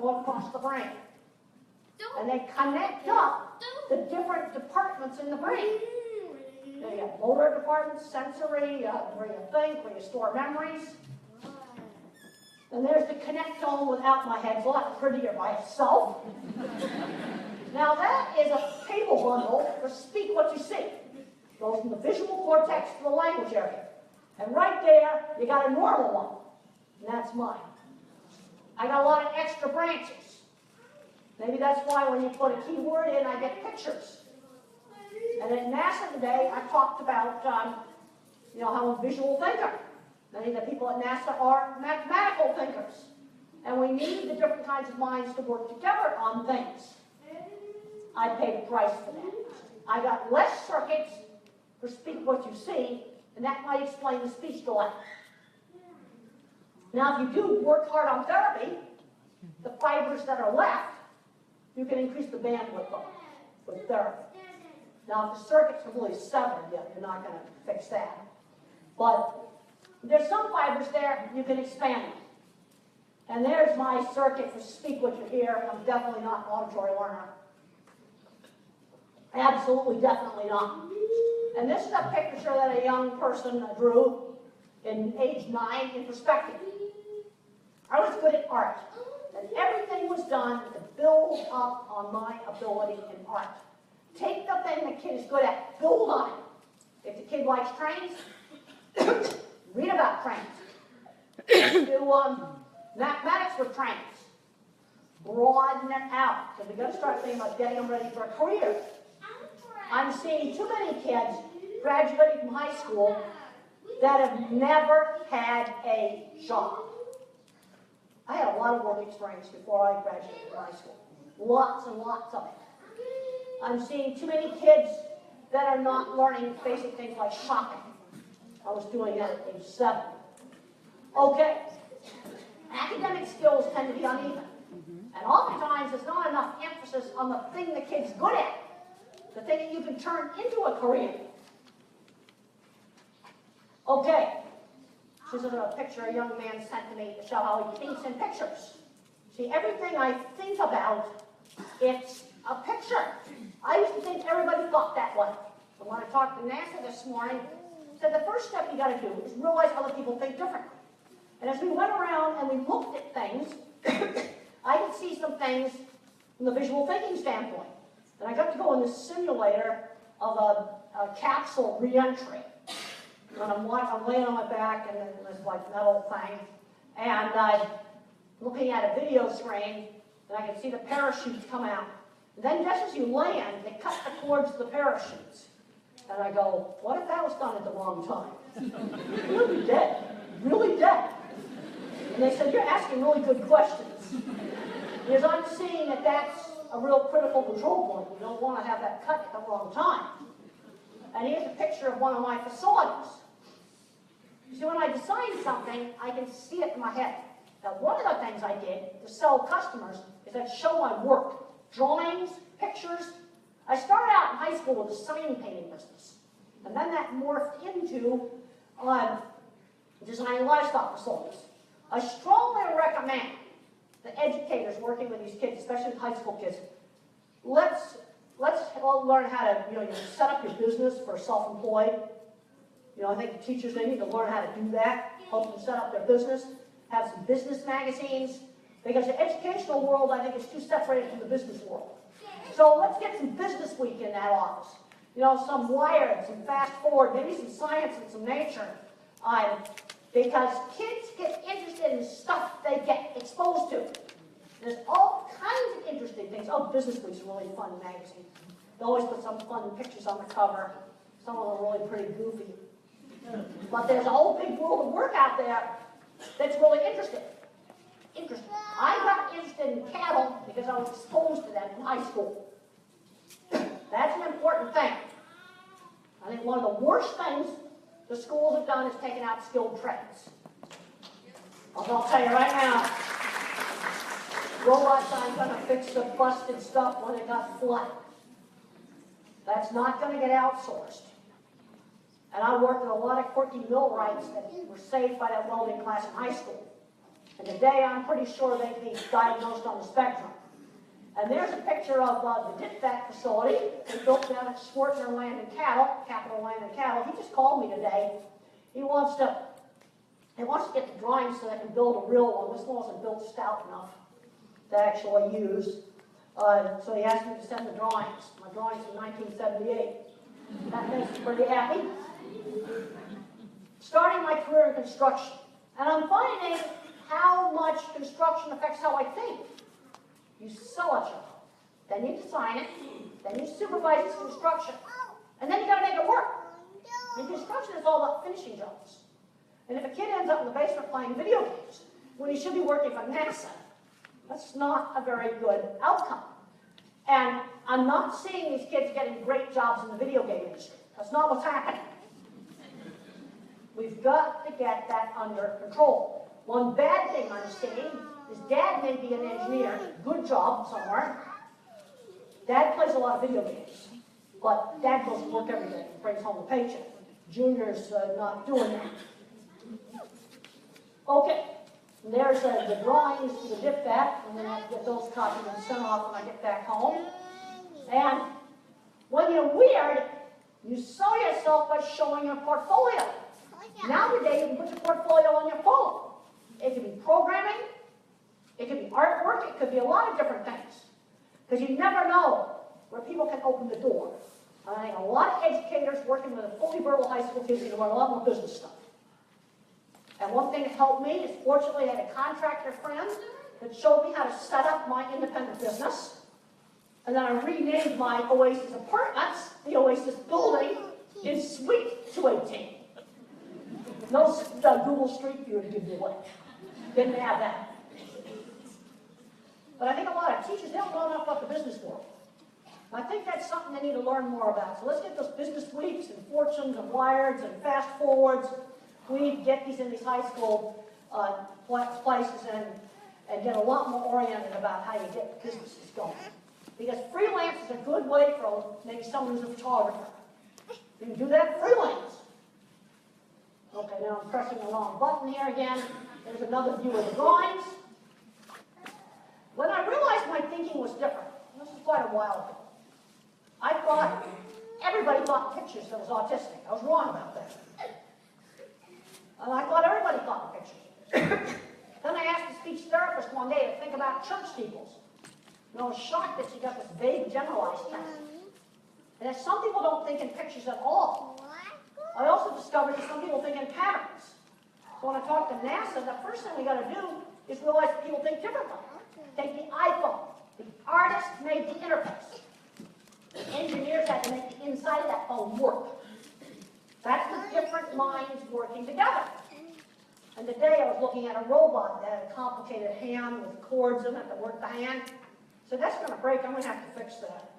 go across the brain. And they connect up the different departments in the brain. You got motor departments, sensory, where you think, where you store memories. And there's the connectome without my head. It's a lot prettier by itself. Now that is a table bundle for speak what you see. Goes from the visual cortex to the language area. And right there, you got a normal one. And that's mine. I got a lot of extra branches. Maybe that's why when you put a keyword in, I get pictures. And at NASA today, I talked about, how I'm a visual thinker. Many of the people at NASA are mathematical thinkers. And we need the different kinds of minds to work together on things. I paid a price for that. I got less circuits for speak what you see, and that might explain the speech delay. Now, if you do work hard on therapy, the fibers that are left, you can increase the bandwidth of with therapy. Now, if the circuits are really severed, you're not going to fix that. But there's some fibers there, you can expand them. And there's my circuit for speak what you hear. I'm definitely not an auditory learner. Absolutely, definitely not. And this is a picture that a young person drew in age 9 in perspective. I was good at art, and everything was done to build up on my ability in art. Take the thing the kid is good at, build on it. If the kid likes trains, read about trains. Do mathematics with trains. Broaden it out, because we've got to start thinking about getting them ready for a career. I'm seeing too many kids graduating from high school that have never had a job. I had a lot of work experience before I graduated from high school. Lots and lots of it. I'm seeing too many kids that are not learning basic things like shopping. I was doing that at age 7. Okay. Academic skills tend to be uneven. And oftentimes there's not enough emphasis on the thing the kid's good at. The thing that you can turn into a career. Okay. This is a picture a young man sent to me to show how he thinks in pictures. See, everything I think about, it's a picture. I used to think everybody thought that way. But when I talked to NASA this morning, I said the first step you got to do is realize other people think differently. And as we went around and we looked at things, I could see some things from the visual thinking standpoint. And I got to go in this simulator of a capsule re-entry. And I'm laying on my back in this metal thing, and I'm looking at a video screen, and I can see the parachutes come out. And then just as you land, they cut the cords to the parachutes. And I go, what if that was done at the wrong time? You'll be dead. Really dead. And they said, you're asking really good questions. Because I'm seeing that that's a real critical control point. You don't want to have that cut at the wrong time. And here's a picture of one of my facilities. You see, when I design something, I can see it in my head. Now, one of the things I did to sell customers is I'd show my work. Drawings, pictures. I started out in high school with a sign painting business. And then that morphed into designing livestock facilities. I strongly recommend the educators working with these kids, especially high school kids, let's all learn how to set up your business for self-employed. I think the teachers, they need to learn how to do that, help them set up their business, have some business magazines, because the educational world, I think, is too separated from the business world. So let's get some business week in that office. Some Wired, some Fast Forward, maybe some science and some nature. Because kids get interested in stuff they get exposed to. There's all kinds of interesting things. Oh, Business Week's a really fun magazine. They always put some fun pictures on the cover. Some of them are really pretty goofy. But there's a whole big world of work out there that's really interesting. I got interested in cattle because I was exposed to them in high school. That's an important thing. I think one of the worst things the schools have done is taken out skilled trades. I'll tell you right now, robots aren't going to fix the busted stuff when it got flat. That's not going to get outsourced. And I worked with a lot of quirky millwrights that were saved by that welding class in high school. And today I'm pretty sure they'd be diagnosed on the spectrum. And there's a picture of the DIPVAC facility they built down at Swartner Land and Cattle, Capital Land and Cattle. He just called me today. He wants to get the drawings so they can build a real one. This one wasn't built stout enough to actually use. So he asked me to send the drawings. My drawings from 1978. That makes me pretty happy. Starting my career in construction. And I'm finding how much construction affects how I think. You sell a job, then you design it, then you supervise its construction, and then you got to make it work. And construction is all about finishing jobs. And if a kid ends up in the basement playing video games when he should be working for NASA, that's not a very good outcome. And I'm not seeing these kids getting great jobs in the video game industry. That's not what's happening. We've got to get that under control. One bad thing I'm seeing is Dad may be an engineer, good job somewhere. Dad plays a lot of video games, but Dad goes to work every day and brings home a paycheck. Junior's not doing that. Okay, and there's the drawings for the DIPVAC. I'm going to have to get those copies and sent off when I get back home. And when you're weird, you sell yourself by showing your portfolio. Nowadays, you can put your portfolio on your phone. It could be programming, it could be artwork, it could be a lot of different things. Because you never know where people can open the door. I think a lot of educators working with a fully verbal high school kids can learn a lot more business stuff. And one thing that helped me is, fortunately, I had a contractor friend that showed me how to set up my independent business. And then I renamed my Oasis Apartments, the Oasis Building, in Suite 218. No Google Street View to give you away. Didn't have that. But I think a lot of teachers, they don't know enough about the business world. And I think that's something they need to learn more about. So let's get those business weeks and fortunes and wireds and fast forwards. We need to get these in these high school places and get a lot more oriented about how you get businesses going. Because freelance is a good way for maybe someone who's a photographer. You can do that freelance. Okay, now I'm pressing the wrong button here again. There's another view of the drawings. When I realized my thinking was different, this was quite a while ago, I thought everybody thought pictures that was autistic. I was wrong about that. And I thought everybody thought pictures. Then I asked the speech therapist one day to think about church steeples. And I was shocked that she got this vague, generalized term. And that some people don't think in pictures at all. I also discovered that some people think in patterns. So when I talked to NASA, the first thing we got to do is realize that people think differently. Take the iPhone. The artist made the interface. The engineers had to make the inside of that phone work. That's the different minds working together. And today I was looking at a robot that had a complicated hand with cords in it that worked the hand. So that's going to break. I'm going to have to fix that.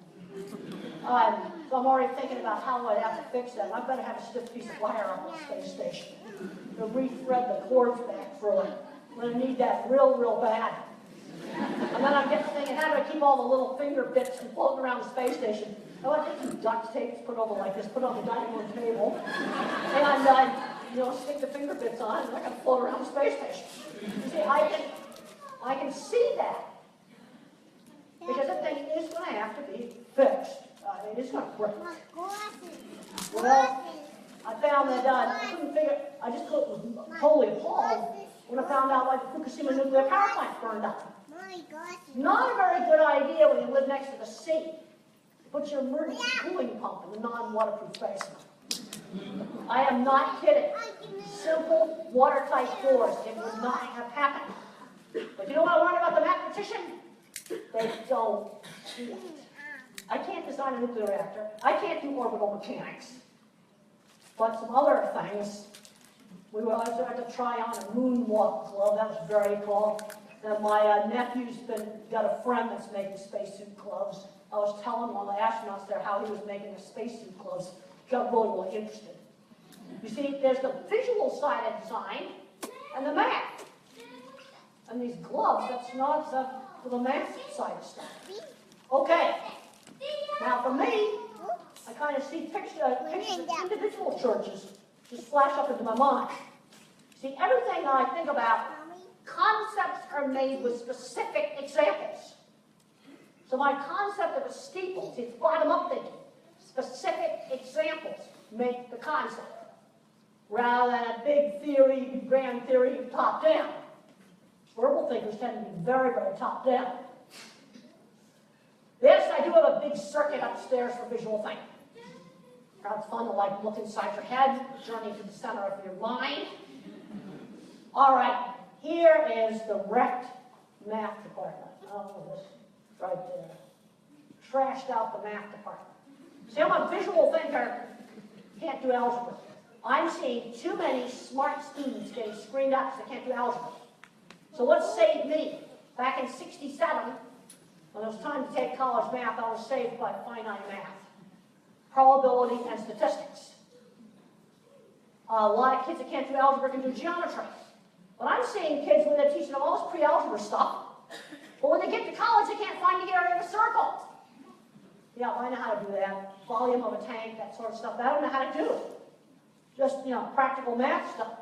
So I'm already thinking about how I'd have to fix that. I better have a stiff piece of wire on the space station to rethread the cords back through it. I'm going to need that real bad. And then I'm getting thinking, how do I keep all the little finger bits from floating around the space station? Oh, I think some duct tape put over like this, put on the dining room table, and stick the finger bits on, and they're going to float around the space station. You see, I can see that. Because the thing is going to have to be fixed. It is going to break. Well, I found that I couldn't figure, I just was totally appalled when I found out why the Fukushima nuclear power plant burned up. Not a very good idea when you live next to the sea. Put your emergency cooling pump in the non-waterproof basement. I am not kidding. Simple, watertight doors. It would not have happened. But you know what I learned about the mathematician? They don't see it. I can't design a nuclear reactor. I can't do orbital mechanics. But some other things, I had to try on a moonwalk glove. That was very cool. And my nephew's got a friend that's making spacesuit gloves. I was telling one of the astronauts there how he was making the spacesuit gloves. Got really interested. You see, there's the visual side of design and the math. And these gloves, that's not for the math side of stuff. Okay. Now for me, I kind of see pictures of individual churches just flash up into my mind. See, everything that I think about Concepts are made with specific examples. So my concept of a steeple, see, it's bottom-up thinking. Specific examples make the concept, rather than a big theory, grand theory, top-down. Verbal thinkers tend to be very, very top-down. Yes, I do have a big circuit upstairs for visual thinking. It's fun to like look inside your head, journey to the center of your mind. All right, here is the wrecked math department. Oh, this right there. Trashed out the math department. See, I'm a visual thinker, can't do algebra. I'm seeing too many smart students getting screened out because they can't do algebra. So what saved me? Back in '67, when it was time to take college math, I was saved by finite math, probability, and statistics. A lot of kids that can't do algebra can do geometry. But I'm seeing kids when they're teaching them all this pre-algebra stuff, but when they get to college, they can't find the area of a circle. Yeah, I know how to do that. Volume of a tank, that sort of stuff. But I don't know how to do it. Just, practical math stuff.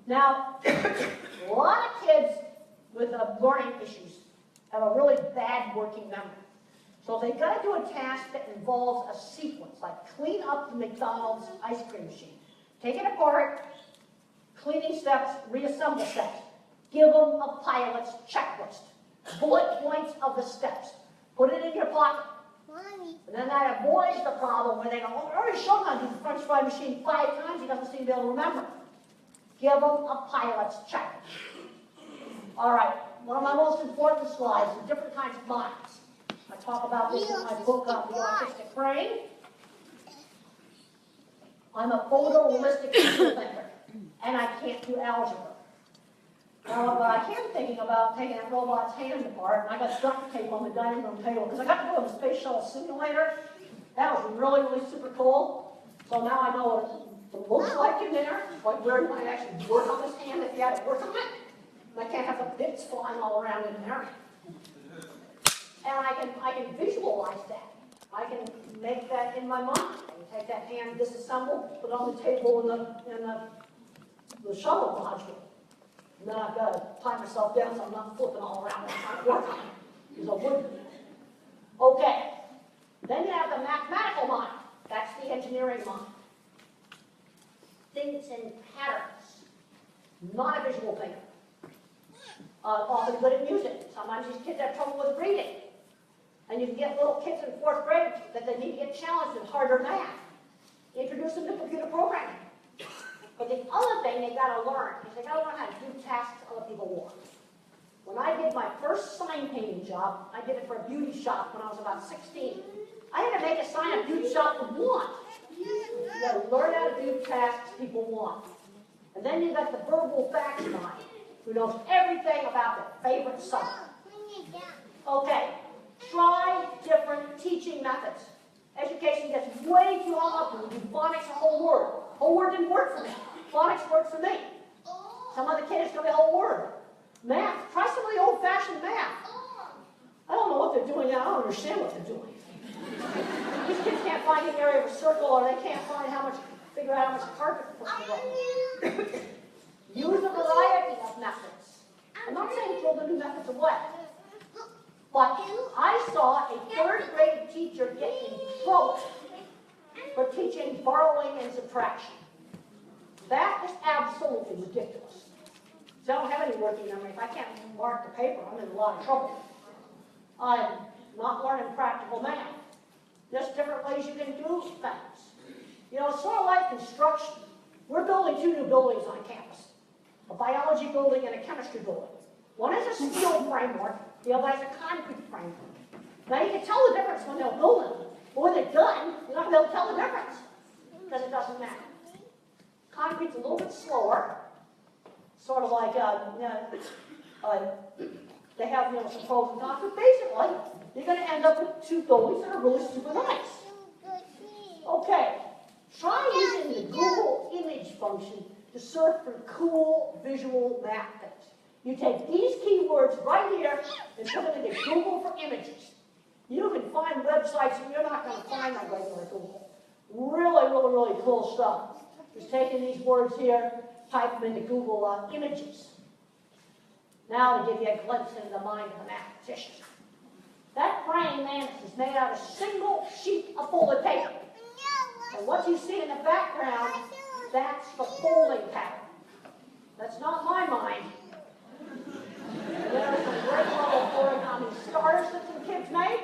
Now, a lot of kids with learning issues have a really bad working memory. So if they've got to do a task that involves a sequence, like clean up the McDonald's ice cream machine, take it apart, cleaning steps, reassemble steps, give them a pilot's checklist, bullet points of the steps, put it in your pocket. Mommy. And then that avoids the problem where they go, oh, I already showed him how to do the French fry machine 5 times, he doesn't seem to be able to remember. Give them a pilot's checklist. All right, one of my most important slides is different kinds of minds. I talk about this in my book on the autistic brain. I'm a photorealistic visual thinker, and I can't do algebra. Now, but I am thinking about taking that robot's hand apart, and I got duct tape on the dining room table, because I got to go to the space shuttle simulator. That was really, really super cool. So now I know what it looks like in there, like where you might actually work on this hand if you had to work on it. And I can't have the bits flying all around in there. And I can visualize that. I can make that in my mind. I can take that hand disassembled, put it on the table in the shuttle module. And then I've got to tie myself down so I'm not flipping all around and trying to work on it, because I wouldn't. Okay. Then you have the mathematical mind. That's the engineering mind. Thinks in patterns. Not a visual thinker. Often good at music. Sometimes these kids have trouble with reading. And you can get little kids in 4th grade that they need to get challenged with harder math. Introduce them to computer programming. But the other thing they got to learn is they got to learn how to do tasks other people want. When I did my first sign painting job, I did it for a beauty shop when I was about 16. I had to make a sign a beauty shop would want. You got to learn how to do tasks people want. And then you got the verbal facts mind, who knows everything about their favorite subject. Okay, try different teaching methods. Education gets way too hung up and we do phonics a whole word. Whole word didn't work for me. Phonics worked for me. Some other kids took the whole word. Math, try some of the old-fashioned math. I don't know what they're doing now. I don't understand what they're doing. These kids can't find the area of a circle, or they can't figure out how much carpet to put in the room. Use a variety of methods. I'm not saying throw the new methods away. But I saw a 3rd grade teacher get in trouble for teaching borrowing and subtraction. That is absolutely ridiculous. So I don't have any working memory. If I can't mark the paper, I'm in a lot of trouble. I'm not learning practical math. There's different ways you can do things. It's sort of like construction. We're building 2 new buildings on campus. A biology building and a chemistry building. One is a steel framework, the other has a concrete framework. Now you can tell the difference when they're building, but when they're done, you're not going to be able to tell the difference, because it doesn't matter. Concrete's a little bit slower, sort of like, they have some pros and cons, but basically, you're going to end up with 2 buildings that are really super nice. Okay, try using the Google image function to search for cool visual math things. You take these keywords right here and put them into Google for images. You can find websites that you're not going to find on regular Google. Really, really, really cool stuff. Just taking these words here, type them into Google images. Now to give you a glimpse into the mind of a mathematician. That praying mantis is made out of a single sheet of folded paper. And what you see in the background, that's the folding pattern. That's not my mind. And there are some great little origami stars that some kids made.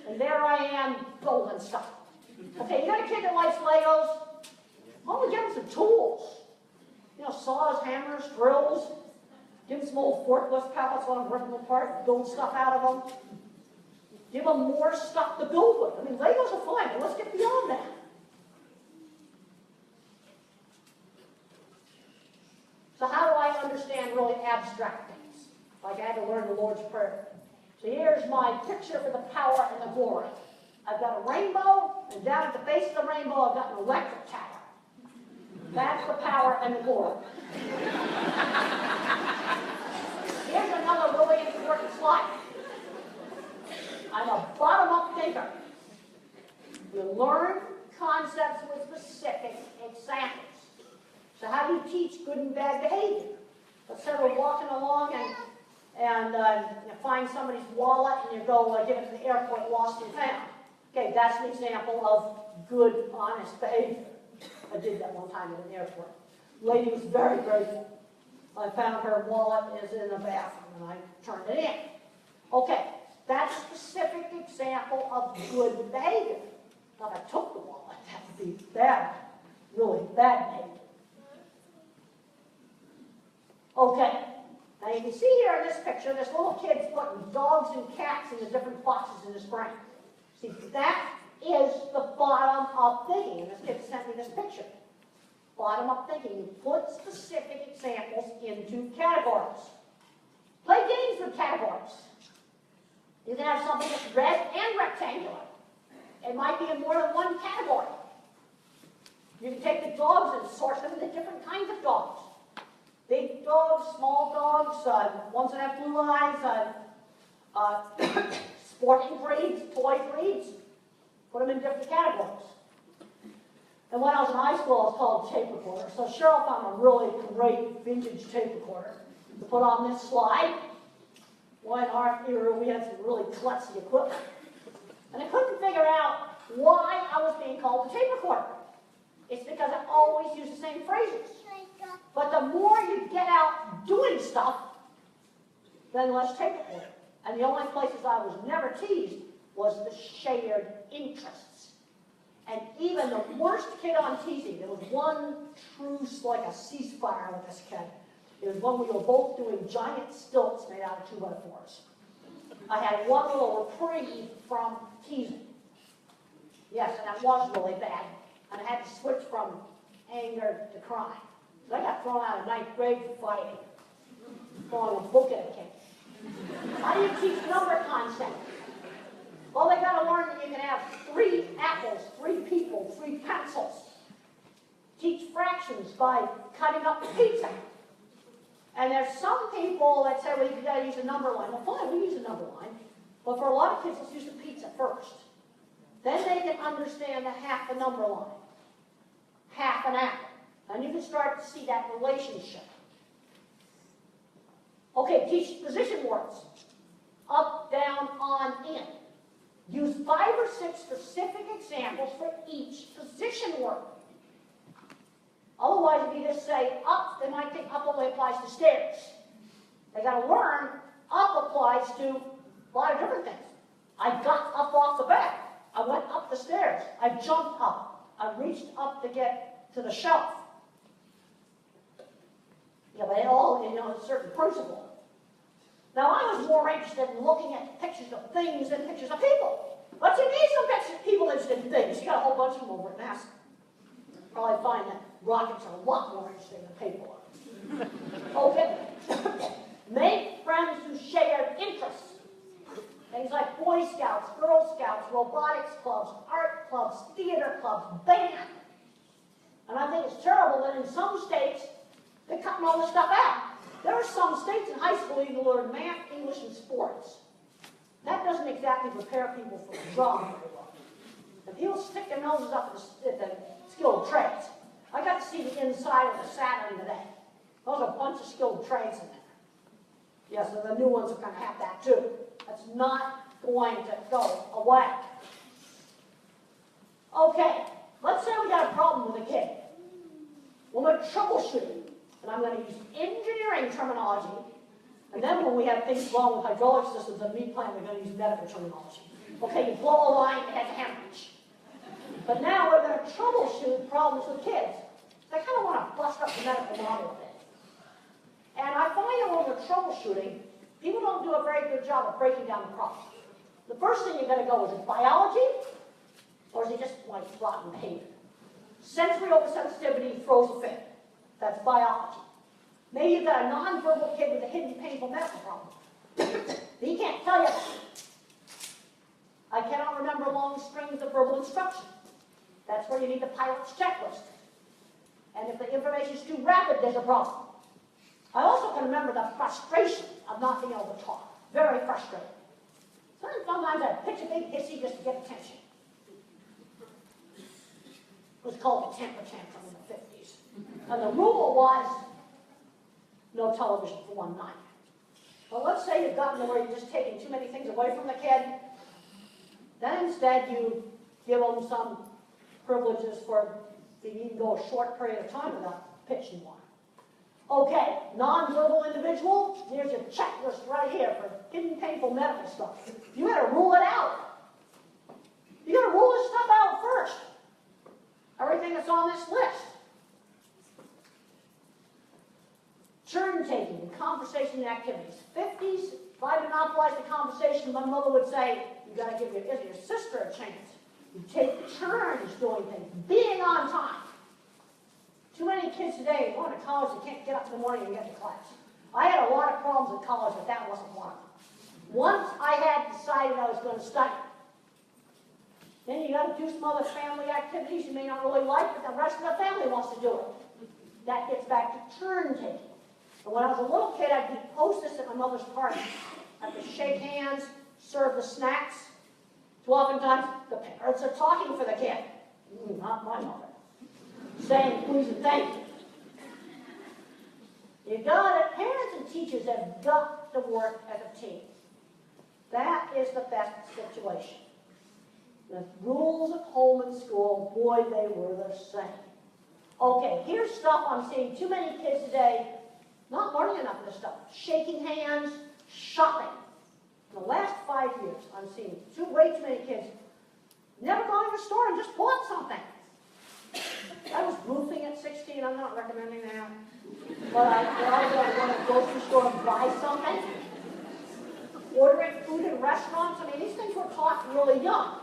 And there I am, building stuff. Okay, you got a kid that likes Legos? Why don't we give him some tools? You know, saws, hammers, drills. Give him some old forklift pallets, let him rip them apart, build stuff out of them. Give them more stuff to build with. I mean, Legos are fine, but let's get beyond that. So how do I understand really abstract things? Like I had to learn the Lord's Prayer. So here's my picture for the power and the glory. I've got a rainbow, and down at the base of the rainbow, I've got an electric tower. That's the power and the glory. Here's another really important slide. I'm a bottom-up thinker. You learn concepts with specific examples. So how do you teach good and bad behavior? Let's say we're walking along and you find somebody's wallet and you go give it to the airport, lost and found. Okay, that's an example of good, honest behavior. I did that one time at an airport. The lady was very grateful. I found her wallet is in the bathroom and I turned it in. Okay, that's a specific example of good behavior. Now if I took the wallet, that would be bad, really bad behavior. Okay, now you can see here in this picture, this little kid's putting dogs and cats in the different boxes in his brain. See, that is the bottom-up thinking, and this kid sent me this picture. Bottom-up thinking, you put specific examples into categories. Play games with categories. You can have something that's red and rectangular. It might be in more than one category. You can take the dogs and sort them into different kinds of dogs. Big dogs, small dogs, ones that have blue eyes, sporting breeds, toy breeds. Put them in different categories. And when I was in high school, I was called a tape recorder. So Cheryl found a really great vintage tape recorder to put on this slide. Well, in our era, we had some really klutzy equipment. And I couldn't figure out why I was being called a tape recorder. It's because I always use the same phrases. But the more you get out doing stuff, then less tape recorder. And the only places I was never teased was the shared interests. And even the worst kid on teasing, there was one truce, like a ceasefire with this kid. It was when we were both doing giant stilts made out of 2x4s. I had one little reprieve from teasing. Yes, and that was really bad. And I had to switch from anger to crying. So I got thrown out of 9th grade for fighting. Throwing a book at a kid. How do you teach number concepts? Well, they got to learn that you can have 3 apples, 3 people, 3 pencils. Teach fractions by cutting up the pizza. And there's some people that say, well, you got to use a number line. Well, fine, we use a number line. But for a lot of kids, let's use the pizza first. Then they can understand the half a number line. Half an apple. And you can start to see that relationship. Okay, teach position words. Up, down, on, in. Use 5 or 6 specific examples for each position word. Otherwise, if you just say up, they might think up only applies to stairs. They got to learn up applies to a lot of different things. I got up off the bed. I went up the stairs. I jumped up. I reached up to get to the shelf. Yeah, but it all, a certain principle. Now, I was more interested in looking at pictures of things than pictures of people. But you need some pictures of people interested in things. You got a whole bunch of them over at NASA. Probably find that rockets are a lot more interesting than people are. Okay. Make friends who share interests. Things like Boy Scouts, Girl Scouts, robotics clubs, art clubs, theater clubs, band. And I think it's terrible that in some states, they're cutting all this stuff out. There are some states in high school you can learn math, English, and sports. That doesn't exactly prepare people for the job very well. If people stick their noses up at the skilled trades, I got to see the inside of the Saturn today. Those are a bunch of skilled trades in there. Yes, and the new ones are going to have that too. That's not going to go away. Okay, let's say we got a problem with a kid. We're going to troubleshoot, and I'm going to use engineering terminology. And then when we have things wrong with hydraulic systems and meat plant, we're going to use medical terminology. Okay, you blow a line, it has a hemorrhage. But now we're going to troubleshoot problems with kids. I kind of want to bust up the medical model a bit. And I find that when we're troubleshooting, people don't do a very good job of breaking down the problem. The first thing you're going to go, is it biology? Or is it just like rotten behavior? Sensory oversensitivity throws a fit. That's biology. Maybe you've got a nonverbal kid with a hidden painful medical problem. He can't tell you that. I cannot remember long strings of verbal instruction. That's where you need the pilot's checklist. And if the information is too rapid, there's a problem. I also can remember the frustration of not being able to talk. Very frustrating. Sometimes I pitch a big hissy just to get attention. It was called the temper tantrum in the 50s. And the rule was no television for one night. Well, let's say you've gotten to where you're just taking too many things away from the kid. Then instead you give them some privileges for you can go a short period of time without pitching one. Okay, non-verbal individual, here's your checklist right here for hidden painful medical stuff. You gotta rule it out. You gotta rule this stuff out first. Everything that's on this list. Turn taking and conversation and activities. 50s, if I monopolized the conversation, my mother would say, you gotta give your sister a chance. You take turns doing things, being on time. Too many kids today going to college, they can't get up in the morning and get to class. I had a lot of problems at college, but that wasn't one of them. Once I had decided I was going to study, then you got to do some other family activities you may not really like, but the rest of the family wants to do it. That gets back to turn taking. And when I was a little kid, I'd be hostess at my mother's party. I'd have to shake hands, serve the snacks. So oftentimes, the parents are talking for the kid. Not my mother. Saying please and thank you. Parents and teachers have got to work as a team. That is the best situation. The rules at home and school, boy, they were the same. Okay, here's stuff I'm seeing too many kids today not learning enough of this stuff. Shaking hands, shopping. In the last 5 years, I'm seeing way too many kids never gone to the store and just bought something. I was roofing at 16, I'm not recommending that. But I was going to the grocery store and buy something. Ordering food in restaurants, I mean, these things were taught really young.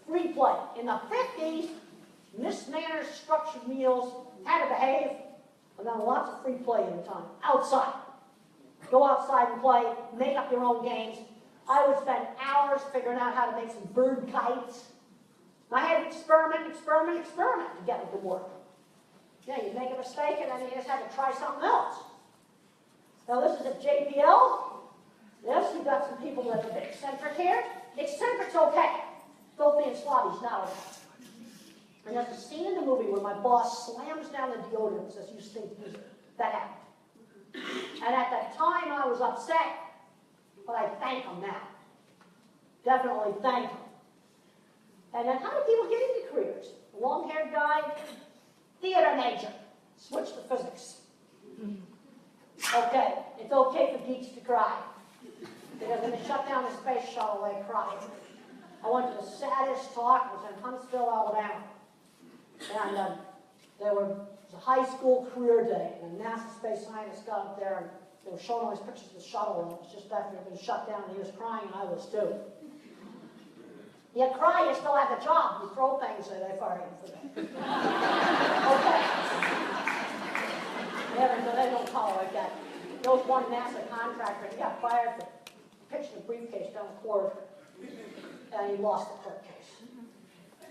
Free play. In the 50s, mismanaged structured meals, had to behave, and then lots of free play in the time. Outside. Go outside and play, make up your own games. I would spend hours figuring out how to make some bird kites. I had to experiment to get it to work. Yeah, you make a mistake and then you just have to try something else. Now this is a JPL. Yes, you've got some people that are a bit eccentric here. Eccentric's okay. Filthy and slobby's not okay. And there's a scene in the movie where my boss slams down the deodorant and says, you stink user. That happened. And at that time I was upset, but I thank him now. Definitely thank him. And then how do people get into careers? A long-haired guy, theater major, switch to physics. Okay, it's okay for geeks to cry. Because when they shut down the space shuttle, they cried. I went to the saddest talk, it was in Huntsville, Alabama. And it was a high school career day, and a NASA space scientist got up there, and they were showing all these pictures of the shuttle, and it was just after it had been shut down, and he was crying, and I was too. You cry, you still have the job. You throw things, and they fire you for that. Okay. Yeah, they don't tolerate that. There was one NASA contractor, he got fired for pitching a briefcase down the corridor, and he lost the court case.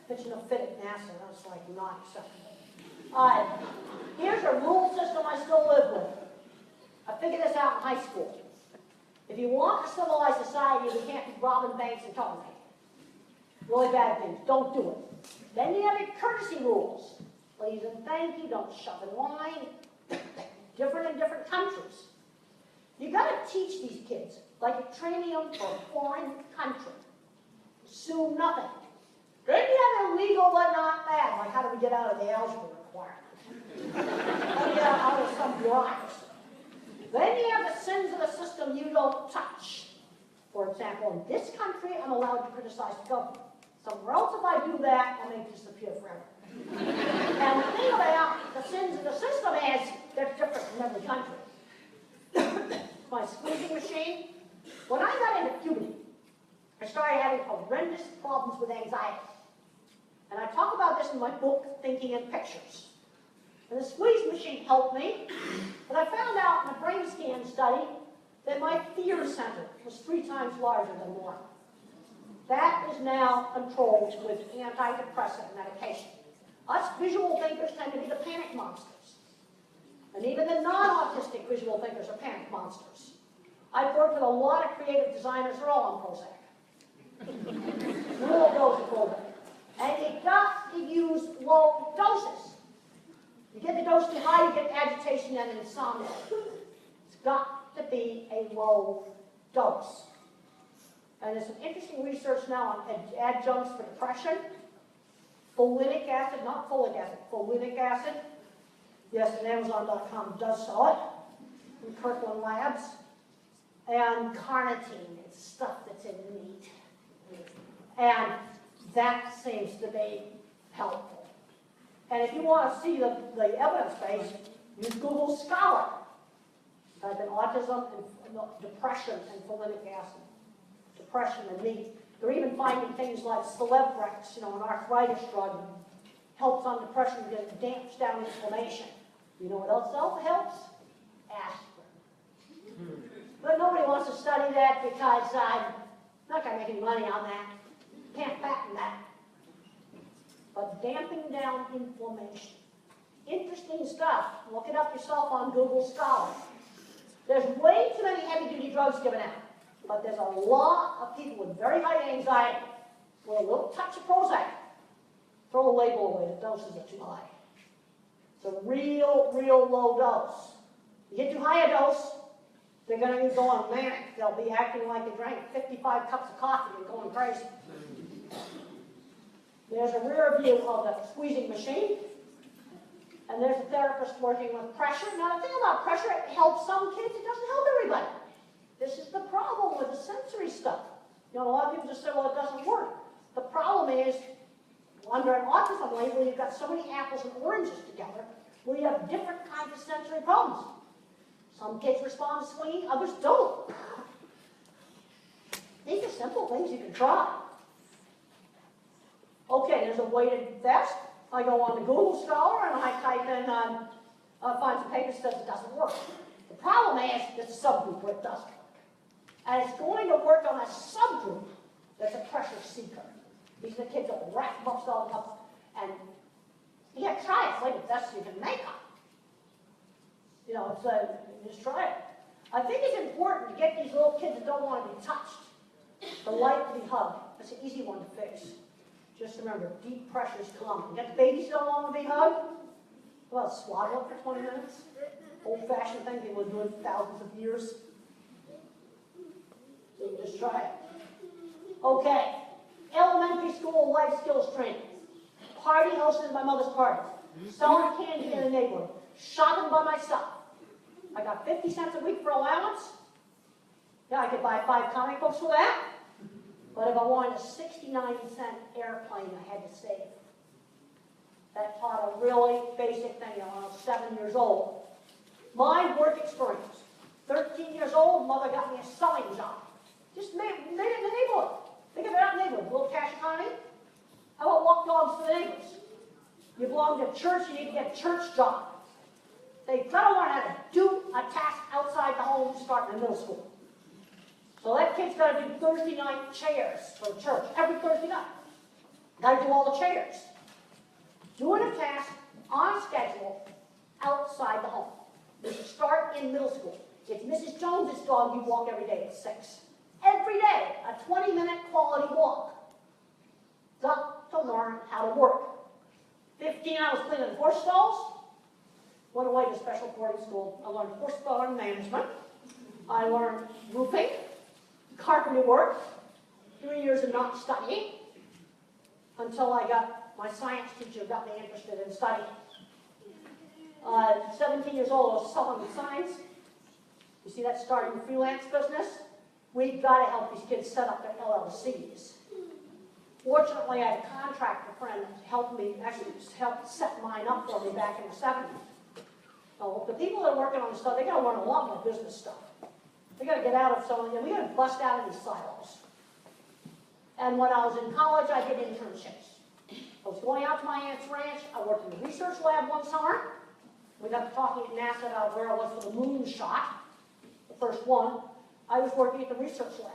Pitching a fit at NASA, that's like not acceptable. All right, here's a rule system I still live with. I figured this out in high school. If you want a civilized society, you can't be robbing banks and troublemaking. Really bad things. Don't do it. Then you have your courtesy rules. Please and thank you. Don't shove in line. Different in different countries. You got to teach these kids, like you're training them for a foreign country. Assume nothing. Then you have illegal but not bad, like how do we get out of the algebra requirement? How do we get out of some bureaucracy? Then you have the sins of the system you don't touch. For example, in this country, I'm allowed to criticize the government. Somewhere else, if I do that, I may disappear forever. And the thing about the sins of the system is they're different in every country. My squeezing machine, when I got into puberty, I started having horrendous problems with anxiety. And I talk about this in my book, Thinking in Pictures. And the squeeze machine helped me, but I found out in a brain scan study that my fear center was 3 times larger than normal. That is now controlled with antidepressant medication. Us visual thinkers tend to be the panic monsters. And even the non-autistic visual thinkers are panic monsters. I've worked with a lot of creative designers who are all on Prozac. Little dose of Prozac. And you got to use low doses. You get the dose too high, you get agitation and insomnia. It's got to be a low dose. And there's some interesting research now on adjuncts for depression. Folinic acid, not folic acid, folinic acid. Yes, and Amazon.com does sell it. From Kirkland Labs. And carnitine, it's stuff that's in meat. And that seems to be helpful. And if you want to see the evidence base, use Google Scholar. Type in autism and depression and folinic acid. Depression and meat. They're even finding things like Celebrex, an arthritis drug, helps on depression because it damps down inflammation. You know what else helps? Aspirin. But nobody wants to study that because I'm not going to make any money on that. Can't patent that. But damping down inflammation. Interesting stuff. Look it up yourself on Google Scholar. There's way too many heavy-duty drugs given out. But there's a lot of people with very high anxiety with a little touch of Prozac. Throw a label away, the doses are too high. It's a real low dose. You get too high a dose, they're going to be going manic. They'll be acting like they drank 55 cups of coffee and going crazy. There's a rear view of the squeezing machine. And there's a therapist working with pressure. Now, the thing about pressure, it helps some kids. It doesn't help everybody. This is the problem with the sensory stuff. A lot of people just say, well, it doesn't work. The problem is, under an autism label, you've got so many apples and oranges together where you have different kinds of sensory problems. Some kids respond to swinging, others don't. These are simple things you can try. Okay, there's a weighted vest. I go on to Google Scholar and I type in, find some papers that says it doesn't work. The problem is there's a subgroup where it does work. And it's going to work on a subgroup that's a pressure seeker. These are the kids that will rack themselves up. And you got to try it. It's like the best you can make them. Just try it. I think it's important to get these little kids that don't want to be touched, the like to be hugged. That's an easy one to fix. Just remember, deep pressure is common. You got the babies that don't want to be hugged? Well, swaddle it for 20 minutes. Old-fashioned thing people have been doing for thousands of years. So you just try it. Okay. Elementary school life skills training. Party hosted at my mother's party. Selling candy in the neighborhood. Shopping by myself. I got 50 cents a week for allowance. Yeah, I could buy 5 comic books for that. But if I wanted a 69-cent airplane, I had to save. That taught a really basic thing when I was 7 years old. My work experience. 13 years old, mother got me a sewing job. Just made it in the neighborhood. Think of it out in the neighborhood. A little cash economy. How about walk dogs for the neighbors? You belong to church, you need to get a church job. They've got to learn how to do a task outside the home starting in middle school. So that kid's got to do Thursday night chairs for church, every Thursday night. Got to do all the chairs. Doing a task on schedule outside the home. You should start in middle school. It's Mrs. Jones's dog you walk every day at 6. Every day, a 20-minute quality walk. Got to learn how to work. 15 hours cleaning horse stalls. Went away to special boarding school. I learned horse barn management. I learned roofing, carpentry work, 3 years of not studying, until I got my science teacher got me interested in studying. 17 years old, I was selling signs. You see that starting a freelance business? We've got to help these kids set up their LLCs. Fortunately, I had a contractor friend that helped me, actually helped set mine up for me back in the 70s. So the people that are working on this stuff, they got to learn a lot more business stuff. They got to get out of some of them. We got to bust out of these silos. And when I was in college, I did internships. I was going out to my aunt's ranch. I worked in the research lab one summer. We got to talking at NASA about where I was for the moon shot, the first one. I was working at the research lab.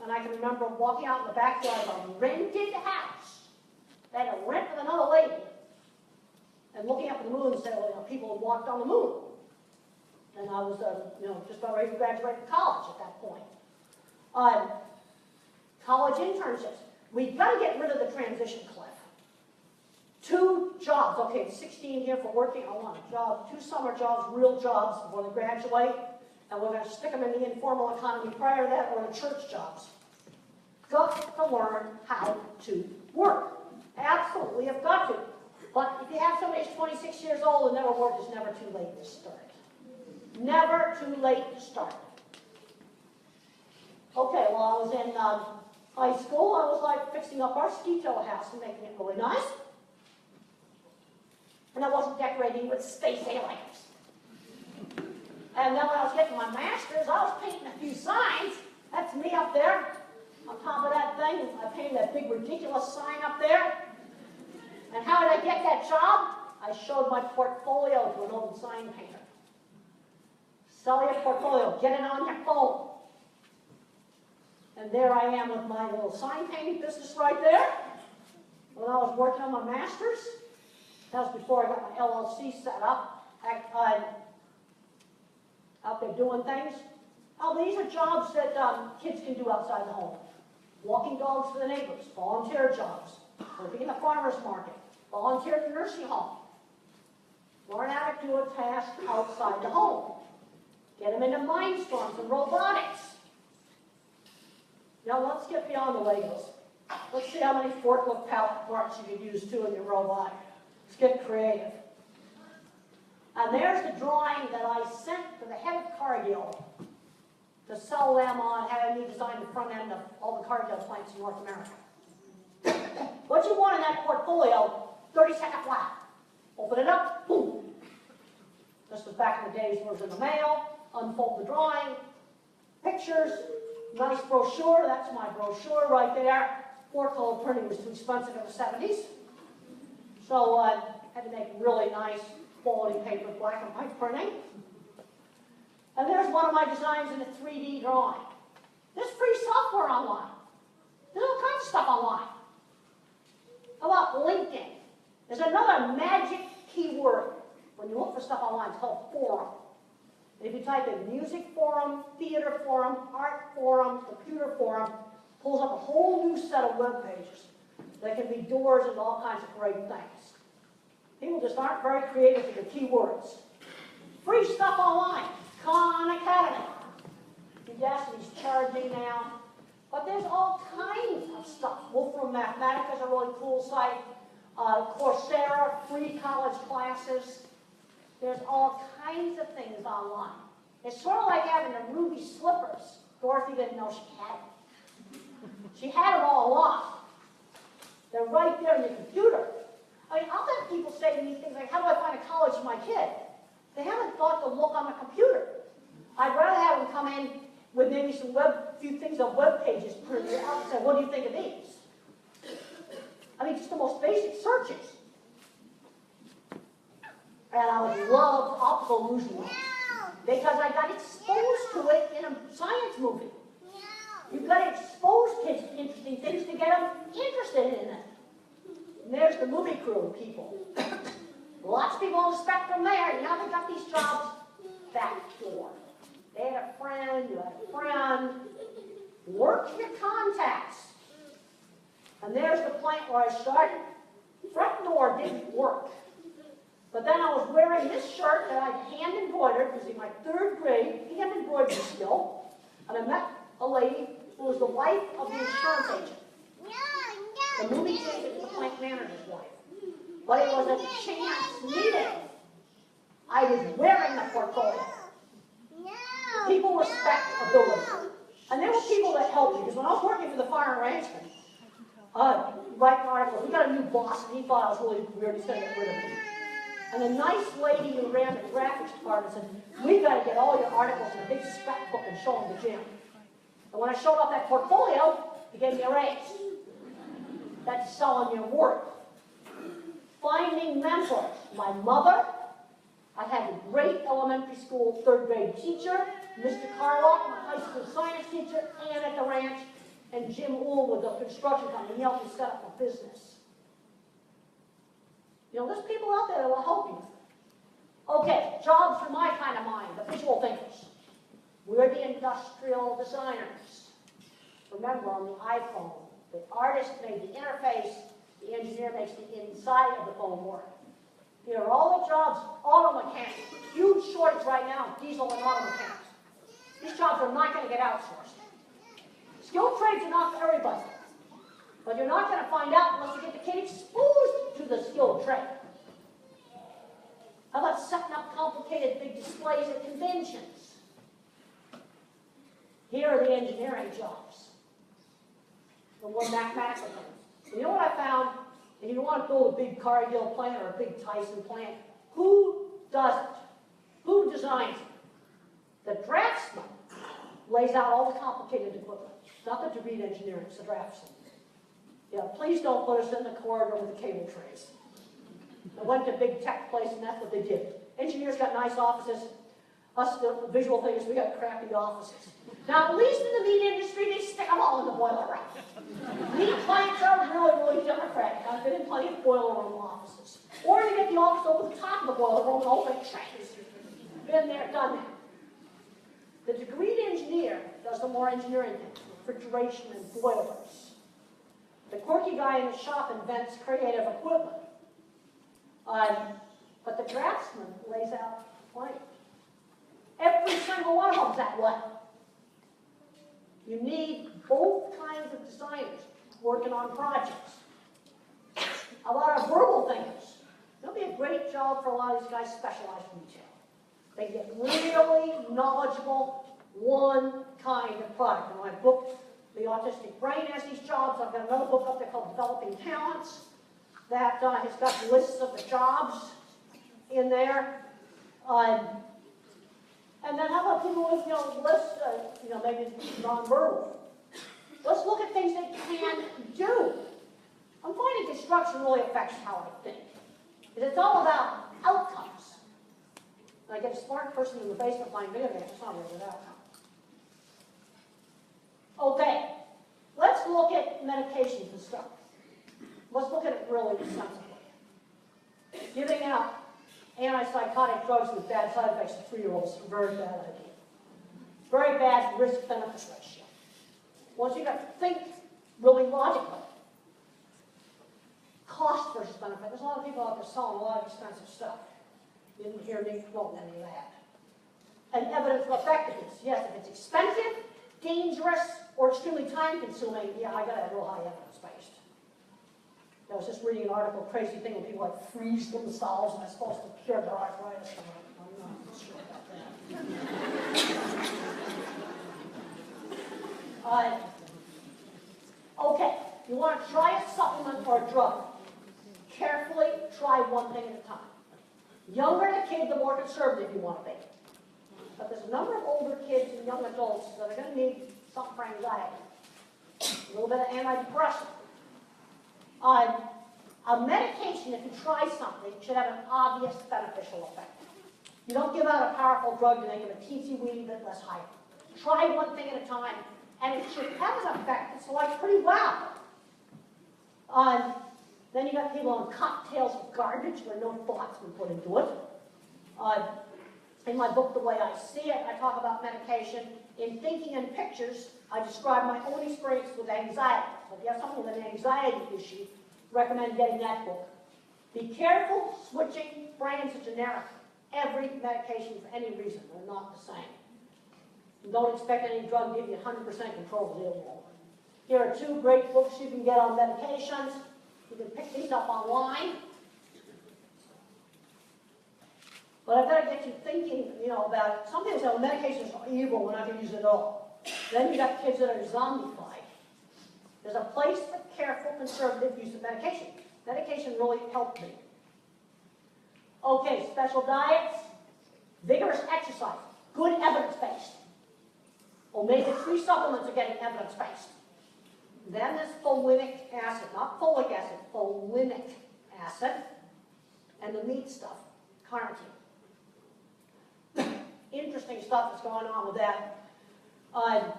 And I can remember walking out in the backyard of a rented house. They had a rent with another lady. And looking up at the moon and saying, well, you know, people had walked on the moon. And I was, just about ready to graduate from college at that point. College internships. We've got to get rid of the transition cliff. 2 jobs. Okay, 16 here for working. I want a job. 2 summer jobs, real jobs before they graduate. And we're going to stick them in the informal economy prior to that, or the church jobs. Got to learn how to work. Absolutely have got to. But if you have somebody who's 26 years old and never worked, it's never too late to start. Never too late to start. Okay, well, I was in high school. I was like fixing up our ski tow house and making it really nice. And I wasn't decorating with space aliens. And then when I was getting my master's, I was painting a few signs. That's me up there on top of that thing. I painted that big ridiculous sign up there. And how did I get that job? I showed my portfolio to an old sign painter. Sell your portfolio. Get it on your phone. And there I am with my little sign painting business right there. When I was working on my master's, that was before I got my LLC set up. Out there doing things. Oh, these are jobs that kids can do outside the home. Walking dogs for the neighbors, volunteer jobs, working in the farmer's market, volunteer at the nursing home. Learn how to do a task outside the home. Get them into mindstorms and robotics. Now let's get beyond the Legos. Let's see how many forklift pallet parts you can use too in your robot. Let's get creative. And there's the drawing that I sent to the head of Cargill to sell them on having me design the front end of all the Cargill plants in North America. What you want in that portfolio, 30-second flat. Open it up, boom. This was back in the days when it was in the mail. Unfold the drawing, pictures, nice brochure. That's my brochure right there. 4-color printing was too expensive in the 70s. So I had to make really nice quality paper, black and white printing. And there's one of my designs in a 3D drawing. There's free software online. There's all kinds of stuff online. How about LinkedIn? There's another magic keyword when you look for stuff online. It's called forum. And if you type in music forum, theater forum, art forum, computer forum, it pulls up a whole new set of web pages that can be doors into all kinds of great things. People just aren't very creative with the keywords. Free stuff online. Khan Academy. Udacity's charging now. But there's all kinds of stuff. Wolfram Mathematica is a really cool site. Coursera, free college classes. There's all kinds of things online. It's sort of like having the ruby slippers. Dorothy didn't know she had them. She had them all along. They're right there in your computer. I mean, I'll have people say to me things like, how do I find a college for my kid? They haven't thought to look on the computer. I'd rather have them come in with maybe some few things on web pages printed out and say, what do you think of these? I mean, just the most basic searches. And I would love optical illusion because I got exposed to it in a science movie. You've got to expose kids to interesting things to get them interested in it. And there's the movie crew people. Lots of people on the spectrum there. Now they got these jobs back door. They had a friend, you had a friend. Work your contacts. And there's the plant where I started. Front door didn't work. But then I was wearing this shirt that I hand embroidered, because in my 3rd grade, hand embroidered learned the skill, and I met a lady who was the wife of the insurance agent. The movie agent was the plant manager's wife. But it was a chance meeting. I was wearing the portfolio. People respect ability. And there were people that helped me, because when I was working for the Fire and Ranchman, writing articles, we got a new boss, and he thought I was really weird, he's going to get rid of me. And a nice lady who ran the graphics department said, we've got to get all your articles in a big scrapbook and show them to Jim. And when I showed off that portfolio, he gave me a raise. That's selling your worth. Finding mentors. My mother, I had a great elementary school third grade teacher, Mr. Carlock, my high school science teacher, and at the ranch, and Jim Uhl with the construction company. He helped me set up a business. You know, there's people out there that will help you. Okay, jobs for my kind of mind, the visual thinkers. We're the industrial designers. Remember, on the iPhone, the artist made the interface, the engineer makes the inside of the phone work. Here are all the jobs, auto mechanics. Huge shortage right now of diesel and auto mechanics. These jobs are not going to get outsourced. Skilled trades are not for everybody. But you're not going to find out unless you get the kid exposed to the skilled trade. How about setting up complicated big displays at conventions? Here are the engineering jobs. The more mathematical things. You know what I found? If you want to build a big Cargill plant or a big Tyson plant, who does it? Who designs it? The draftsman lays out all the complicated equipment. It's not the degreed engineering, it's the draftsman. Yeah, please don't put us in the corridor with the cable trays. I went to big tech place and that's what they did. Engineers got nice offices. Us, the visual things, we got crappy offices. Now, at least in the meat industry, they stick them all in the boiler room. Meat plants are really, really democratic. I've been in plenty of boiler room offices. Or you get the office over the top of the boiler room and open trays. Been there, done that. The degreed engineer does the more engineering things, refrigeration and boilers. The quirky guy in the shop invents creative equipment. But the draftsman lays out the plan. Every single one of them is that way. You need both kinds of designers working on projects. A lot of verbal thinkers. It'll be a great job for a lot of these guys specialized in retail. They get really knowledgeable, one kind of product. In my book, The Autistic Brain has these jobs. I've got another book up there called Developing Talents that has got lists of the jobs in there. And then how about people with, lists, maybe nonverbal? Let's look at things they can do. I'm finding construction really affects how I think. Because it's all about outcomes. And I get a smart person in the basement playing video games, it's not really an outcome. Okay, let's look at medications and stuff. Let's look at it really sensibly. Giving out antipsychotic drugs with bad side effects to 3-year-olds is a very bad idea. Very bad risk-benefit ratio. Once you got to think really logically. Cost versus benefit. There's a lot of people out there selling a lot of expensive stuff. You didn't hear me promote any of that. And evidence of effectiveness. Yes, if it's expensive, dangerous, or extremely time-consuming, yeah, I got to have real high evidence-based. I was just reading an article, crazy thing, when people like freeze themselves and they're supposed to cure their arthritis. I'm not sure about that. Okay, you want to try a supplement or a drug. Carefully try one thing at a time. Younger the kid, the more conservative you want to be. But there's a number of older kids and young adults that are going to need something for anxiety. A little bit of antidepressant. A medication, if you try something, should have an obvious beneficial effect. You don't give out a powerful drug to make it a teensy weeny bit less hype. Try one thing at a time, and it should have an effect that's like pretty well. Then you got people on cocktails of garbage where no thought's been put into it. In my book, The Way I See It, I talk about medication. In Thinking in Pictures, I describe my own experience with anxiety. So if you have someone with an anxiety issue, recommend getting that book. Be careful switching brands to generic. Every medication for any reason, they're not the same. And don't expect any drug to give you 100% control of the illness. Here are two great books you can get on medications. You can pick these up online. But I've got to get you thinking, about some people say, well, medications are evil, we're not going to use it at all. Then you got kids that are zombified. There's a place for careful, conservative use of medication. Medication really helped me. Okay, special diets, vigorous exercise, good evidence-based. Omega-3 supplements are getting evidence-based. Then there's folinic acid, not folic acid, folinic acid, and the meat stuff, carnitine. Interesting stuff that's going on with that. Are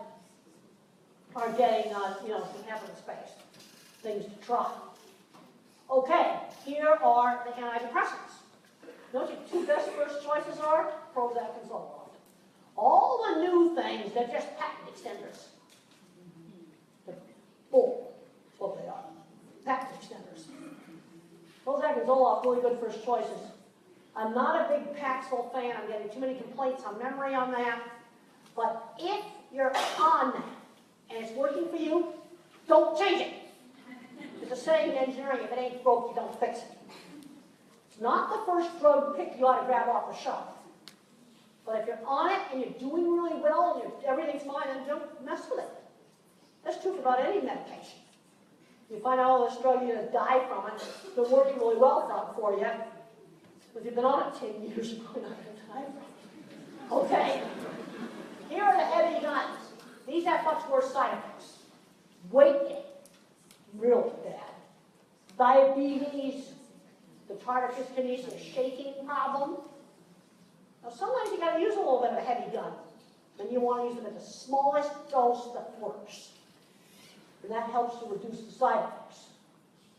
getting, some evidence-based things to try. Okay, here are the antidepressants. Note your two best first choices are Prozac and Zoloft. All the new things, they're just patent extenders. They're bull, that's what they are. Patent extenders. Prozac and Zoloft, really good first choices. I'm not a big Paxil fan. I'm getting too many complaints on memory on that. But if you're on that and it's working for you, don't change it. It's a saying in engineering, if it ain't broke, you don't fix it. It's not the first drug pick you ought to grab off the shelf. But if you're on it and you're doing really well and everything's fine, then don't mess with it. That's true for about any medication. You find out all this drug, you're going to die from it. It's been working really well for you. If you've been on it 10 years, you're probably not going to die from it. Okay. Here are the heavy guns. These have much worse side effects. Weight gain, really bad. Diabetes, the tardive dyskinesia, shaking problem. Now sometimes you got to use a little bit of a heavy gun. Then you want to use them at the smallest dose that works. And that helps to reduce the side effects.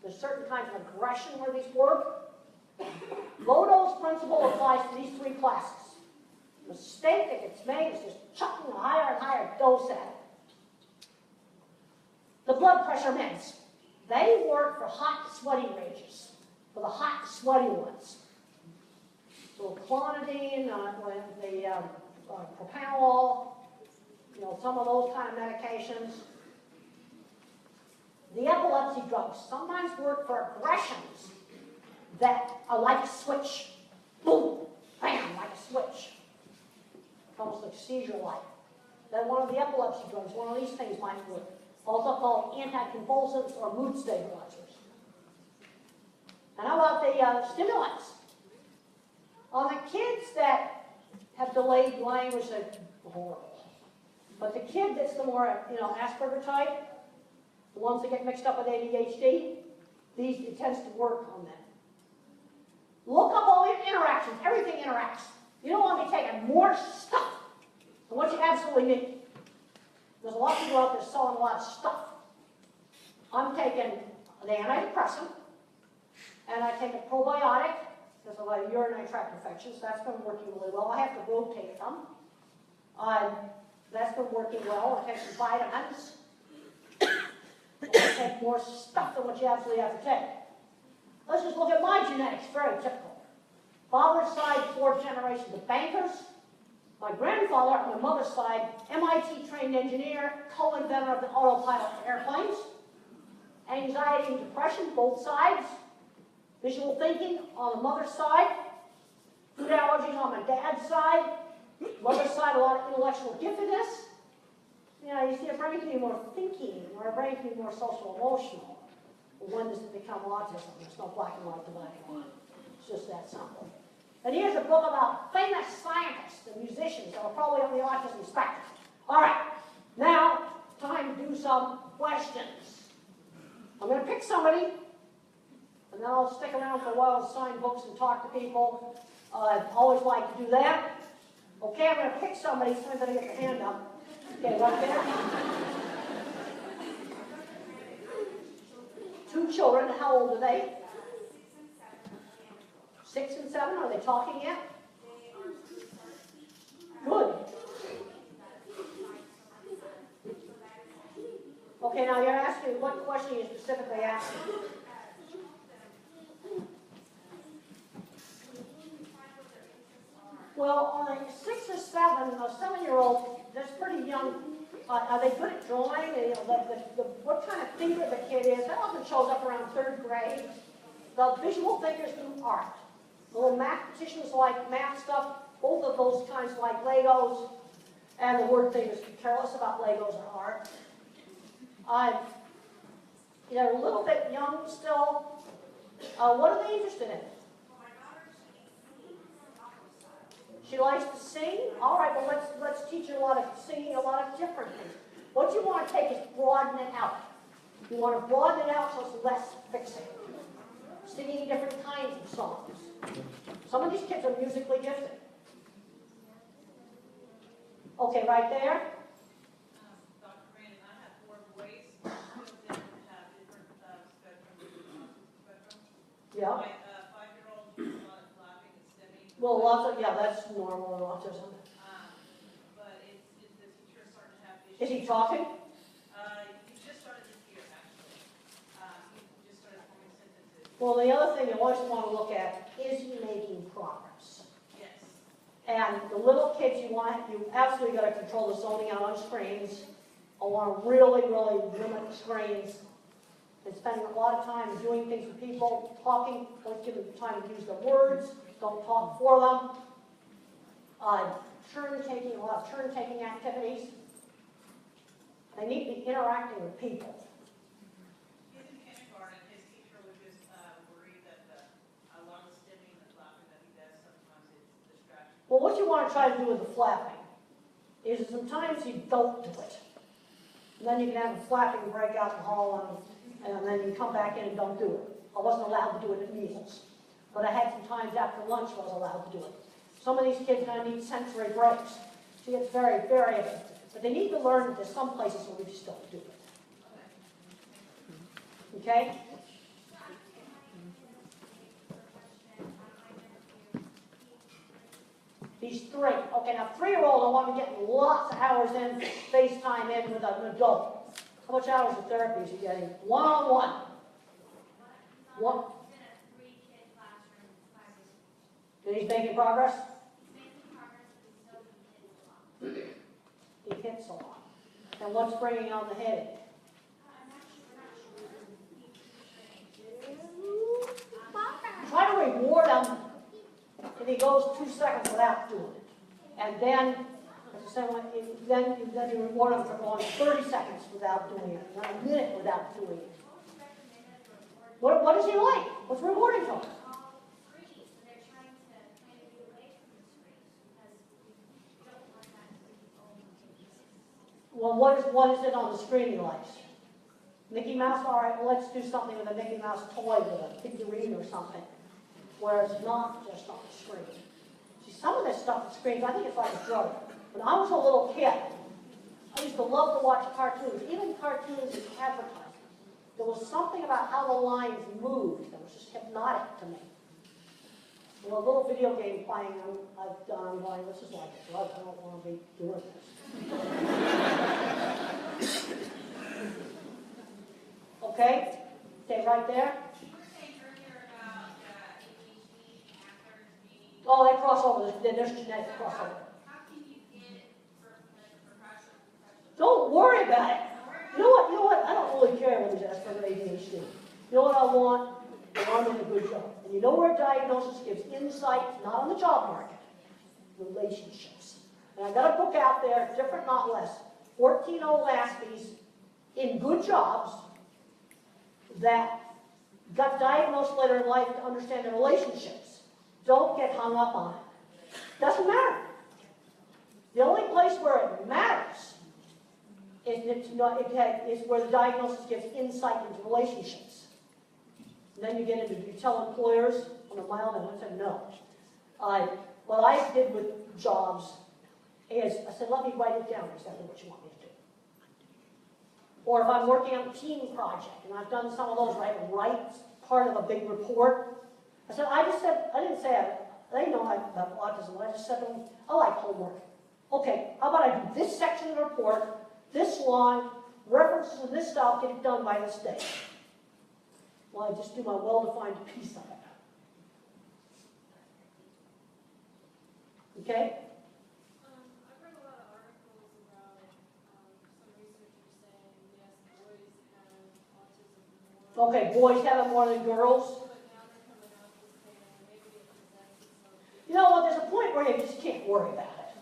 There's certain kinds of aggression where these work. Low dose principle applies to these three classes. The mistake that gets made is just chucking a higher and higher dose at it. The blood pressure meds, they work for hot, sweaty rages, for the hot, sweaty ones. So clonidine, the propanolol, some of those kind of medications. The epilepsy drugs sometimes work for aggressions that are like a switch. Boom, bam, like a switch. Almost like seizure-like. Then one of the epilepsy drugs, one of these things might work. Also called anticonvulsants or mood stabilizers. And how about the stimulants? On the kids that have delayed language, they're horrible. But the kid that's the more, Asperger type, the ones that get mixed up with ADHD, it tends to work on them. Look up all your interactions. Everything interacts. You don't want to be taking more stuff than what you absolutely need. There's a lot of people out there selling a lot of stuff. I'm taking the antidepressant, and I take a probiotic, because of like urinary tract infections. That's been working really well. I have to rotate them. That's been working well. I take some vitamins. I take more stuff than what you absolutely have to take. Let's just look at my genetics, very typical. Father's side, 4th generation of bankers. My grandfather, on my mother's side, MIT-trained engineer, co-inventor of the autopilot for airplanes. Anxiety and depression, both sides. Visual thinking on the mother's side. Food allergies on my dad's side. Mother's side, a lot of intellectual giftedness. You see, a brain can be more thinking, or a brain can be more social-emotional. When does it become autism? There's no black and white, black and white. It's just that simple. And here's a book about famous scientists and musicians that are probably on the autism spectrum. All right, now, time to do some questions. I'm going to pick somebody, and then I'll stick around for a while and sign books and talk to people. I always like to do that. Okay, I'm going to pick somebody. Somebody's going to get their hand up. Okay, right there. 2 children. How old are they? 6 and 7. Are they talking yet? Good. Okay, now you're asking, what question are you specifically asking? Well, on a 6 or 7, a 7-year-old, that's pretty young, are they good at drawing? You know, what kind of thinker the kid is, that often shows up around 3rd grade. The visual thinkers do art. The little mathematicians like math stuff, both of those kinds like Legos, and the word thinkers can care less about Legos or art. They're a little bit young still. What are they interested in? She likes to sing? All right, well, let's teach her a lot of singing, a lot of different things. What you want to take is broaden it out. You want to broaden it out so it's less fixing. Singing different kinds of songs. Some of these kids are musically gifted. Okay, right there. Dr. Grandin, I have 4 boys. 2 of them have different spectrum. Yeah. My 5-year-old uses a lot of clapping and stimming. Well, lots of, yeah, that's normal in autism. But it's the teacher starting to have issues. Is he talking? He just started this year, actually. He just started forming sentences. Well, the other thing you always want to look at, is he making progress? Yes. And the little kids you absolutely got to control the zoning out on screens. I want to really, really limit the screens. And spending a lot of time doing things with people, talking, don't give them time to use their words, don't talk for them. Turn-taking, a lot of turn-taking activities. They need to be interacting with people. He's in kindergarten. His teacher was just worried that a lot of the stimming and clapping that he does, sometimes it's distraction. Well, what you want to try to do with the flapping is sometimes you don't do it. And then you can have a flapping break out in the hall, and then you come back in and don't do it. I wasn't allowed to do it at meals, but I had some times after lunch I was allowed to do it. Some of these kids are going to need sensory breaks. See, it's very variable. But they need to learn that there's some places where we just don't do it. Okay? These 3. Okay, now 3-year-old, I want to get lots of hours in, FaceTime in with an adult. How much hours of therapy is he getting? One-on-one. One. And he's making progress? He hits a lot. And what's bringing on the headache? Try to reward him if he goes 2 seconds without doing it. And then, as I said, then you reward him for going 30 seconds without doing it, not a minute without doing it. What does he like? What's rewarding to him? Well, what is it on the screen he likes? Mickey Mouse? All right, well, let's do something with a Mickey Mouse toy with a figurine or something, where it's not just on the screen. See, some of this stuff on screens, I think it's like a drug. When I was a little kid, I used to love to watch cartoons, even cartoons and advertisements. There was something about how the lines moved that was just hypnotic to me. Well, a little video game playing, I'm going, this is like a drug, I don't want to be doing this. Okay? Stay right there. You were saying earlier about ADHD and Asperger's being... Oh, they cross over. There's genetic crossover. How can you get it for professional? Don't worry about it. You know what? I don't really care when he's Asperger's ADHD. You know what I want? I want him in a good job. And you know where diagnosis gives insight, not on the job market, relationships. And I've got a book out there, different, not less, 14 old Aspies in good jobs that got diagnosed later in life to understand their relationships. Don't get hung up on it. Doesn't matter. The only place where it matters is where the diagnosis gives insight into relationships. And then you get into, you tell employers on a mild end, I said no. What I did with jobs is, I said, let me write it down exactly what you want me to do. Or if I'm working on a team project, and I've done some of those, right, write part of a big report. I didn't say they know I have autism, I just said to them, I like homework. Okay, how about I do this section of the report, this long, references and this stuff, get it done by this day. Well, I just do my well-defined piece of it. Okay? Okay, boys have it more than girls. You know what, there's a point where you just can't worry about it.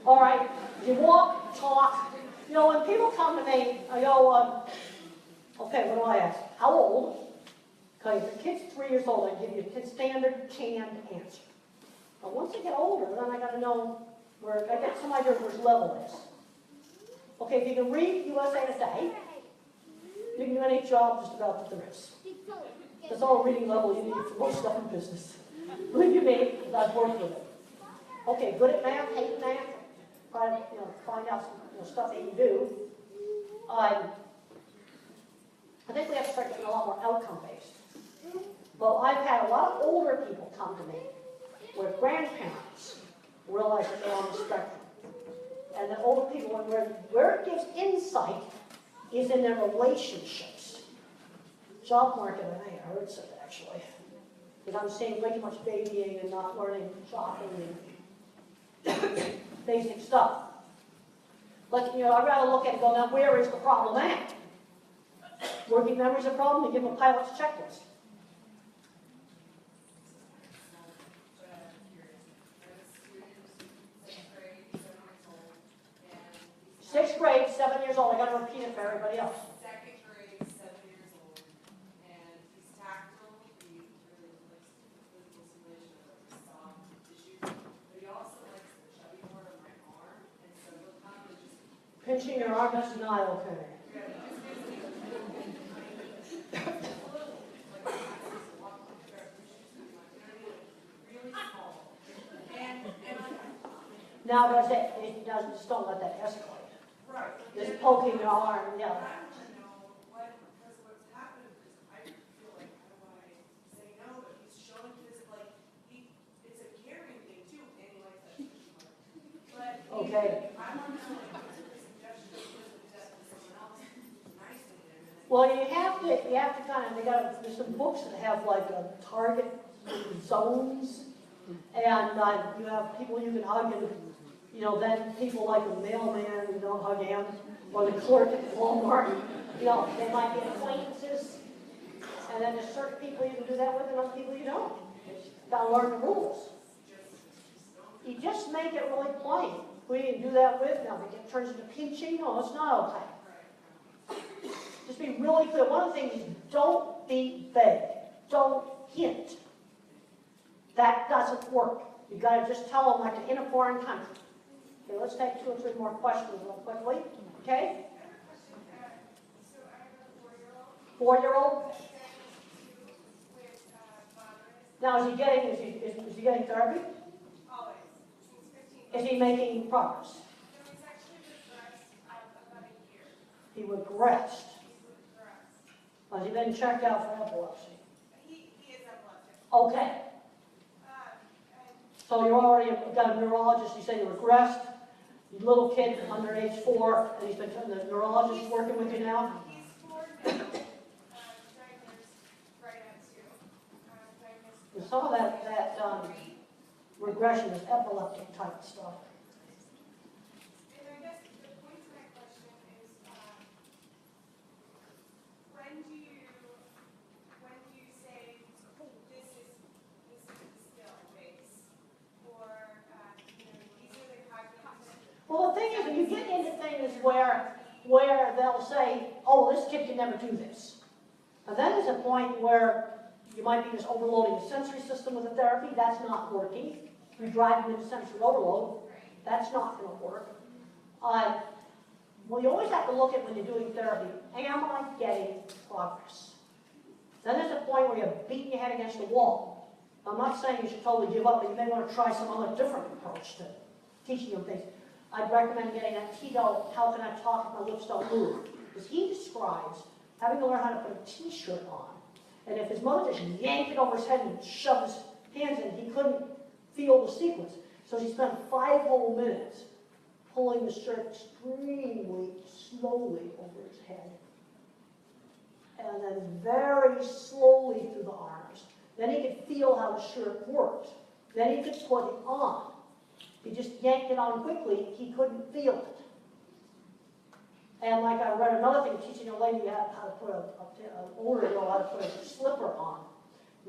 All right, you walk, talk. You know, when people come to me, I go, okay, what do I ask? How old? Okay, if the kid's 3 years old, I give you a standard canned answer. But once they get older, then I got to know where, I get some idea where his level is. Okay, if you can read USA Today, you can do any job just about that there is. That's all reading level you need for most stuff in business. Believe you me, because I've worked with it. Okay, good at math, hate math, try to find out some stuff that you do. I think we have to start getting a lot more outcome-based. But I've had a lot of older people come to me with grandparents realize that they're on the spectrum. And the older people, where it gives insight is in their relationships. Job market, I think I heard it actually. Because I'm seeing way too much babying and not learning shopping and basic stuff. But, I'd rather look at it and go, now where is the problem at? Working memory's a problem, you give them a pilot's checklist. Sixth grade, 7 years old. I got to repeat it for everybody else. Second grade, 7 years old, and he's tactile. He really likes physical stimulation of the soft tissues, but he also likes the chubby part of my arm, and so he'll come and just Pinching your arm, that's not okay. Now does it doesn't, just don't let that escalate. right. Just poking your arm, yeah. I want to know because what's happened is I feel like I don't want to say no, but he's showing this it's a caring thing too, and he likes that fish part. But Okay. I want to know what's a suggestion that someone else nice to him. Well, you have to kind of, there's some books that have like target zones, and you have people you can hug, and then people like a mailman, you don't hug him, or the clerk at Walmart, they might be acquaintances, and then there's certain people you can do that with, and other people you don't. You gotta learn the rules. You just make it really plain. Who you can do that with? Now, if it turns into pinching, no, it's not okay. Just be really clear. One of the things is don't be vague. Don't hint. That doesn't work. You got to just tell them like in a foreign country. Okay, let's take 2 or 3 more questions real quickly. Okay? So I have a 4-year-old. 4-year-old? Now, is he getting therapy? Always. He's 15. Is he making progress? So he's actually regressed about a year. He regressed. He's regressed. Has he been checked out for epilepsy? He is epileptic. Okay. And So you already got a neurologist. You say you regressed. Your little kid under age 4, and he's been the neurologist working with you now. he's 4 now. Diagnosed right at 2. Diagnosed. And some of that regression is epileptic type stuff. And I guess the point to my question is, when do you say this is the skill base, or these are the cognitive? Well, the thing is, when you get into things where they'll say, oh, this kid can never do this. And then there's a point where you might be just overloading the sensory system with the therapy. That's not working. You drive them into sensory overload. That's not going to work. Well, you always have to look at when you're doing therapy, am I getting progress? Then there's a point where you're beating your head against the wall. I'm not saying you should totally give up, but you may want to try some other different approach to teaching them things. I'd recommend getting that Tito, how can I talk if my lips don't move? Because he describes having to learn how to put a t-shirt on. And if his mother just yanked it over his head and shoved his hands in, he couldn't feel the sequence. So he spent 5 whole minutes pulling the shirt extremely slowly over his head. And then very slowly through the arms. Then he could feel how the shirt worked. Then he could put it on. If he just yanked it on quickly, he couldn't feel it. And like I read another thing, teaching a lady how to put an older girl how to put a slipper on.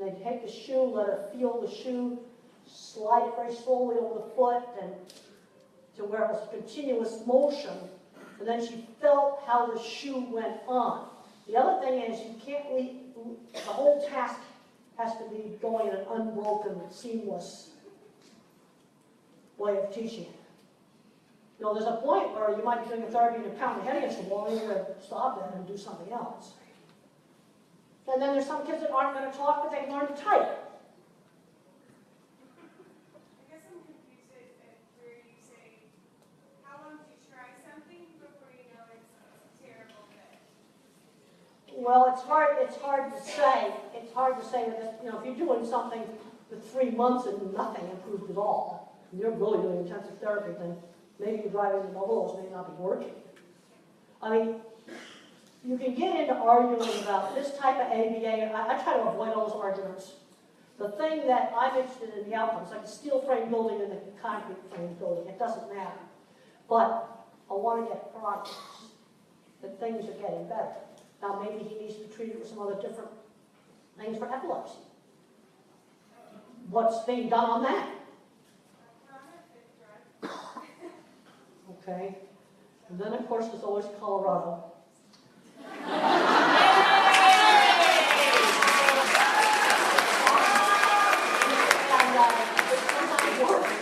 And they take the shoe, let her feel the shoe, slide it very slowly over the foot, and to where it was continuous motion. And then she felt how the shoe went on. The other thing is you can't leave, the whole task has to be going in an unbroken, seamless way of teaching it. You know, there's a point where you might be doing a therapy and you pound your head against the wall and you're going to stop that and do something else. And then there's some kids that aren't going to talk, but they can learn to type. I guess I'm confused at where you say, how long do you try something before you know it's a terrible fit? Well, it's hard to say. It's hard to say that, you know, if you're doing something for 3 months and nothing improved at all, and you're really doing intensive therapy, then maybe you're driving the bubbles may not be working. I mean, you can get into arguing about this type of ABA. I try to avoid all those arguments. The thing that I'm interested in the outcomes, like the steel frame building and the concrete frame building, it doesn't matter. But I want to get progress, that things are getting better. Now maybe he needs to be treated with some other different things for epilepsy. What's being done on that? Okay. And then, of course, there's always Colorado. And, it sometimes works.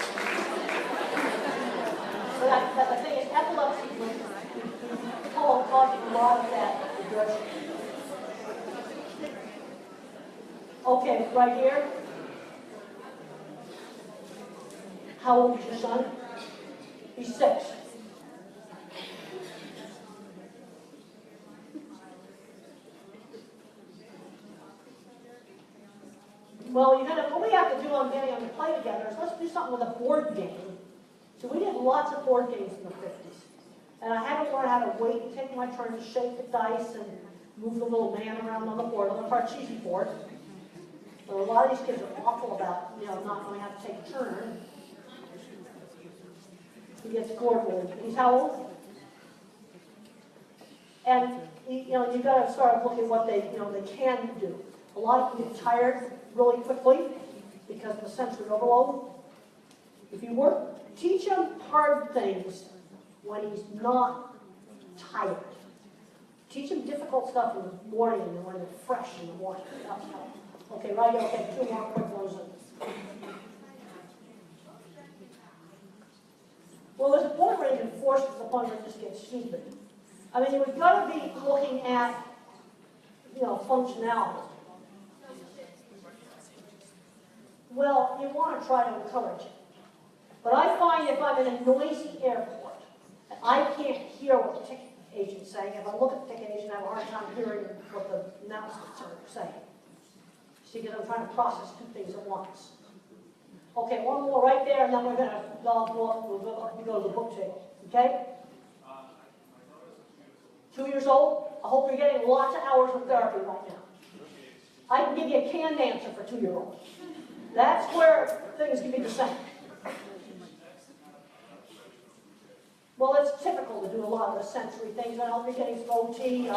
But the thing is, epilepsy was causing a lot of that aggression. Okay, right here. How old is your son? He's 6. Well, what we have to do on getting them to play together is let's do something with a board game. So we did lots of board games in the 50s. And I had to learn how to wait and take my turn to shake the dice and move the little man around on the board, on the Parcheesi board. So a lot of these kids are awful about, you know, not knowing how to take a turn. He gets bored with it. He's how old? And, you know, you've got to start looking at what they, you know, they can do. A lot of them get tired really quickly because of the sensory overload. If you teach him hard things when he's not tired. Teach him difficult stuff in the morning and when they're fresh in the morning. Okay, right, okay, 2 more quick ones. Well, there's a point where you can force it to the point where it just gets stupid. I mean, we've got to be looking at, you know, functionality. Well, you want to try to encourage it. But I find if I'm in a noisy airport, and I can't hear what the ticket agent's saying, if I look at the ticket agent, I have a hard time hearing what the announcements are saying. See, because I'm trying to process 2 things at once. Okay, one more right there, and then we're going to go to the book table. Okay? 2 years old? I hope you're getting lots of hours of therapy right now. I can give you a canned answer for 2-year-olds. That's where things can be the same. Well, it's typical to do a lot of the sensory things. I hope you're getting some OT.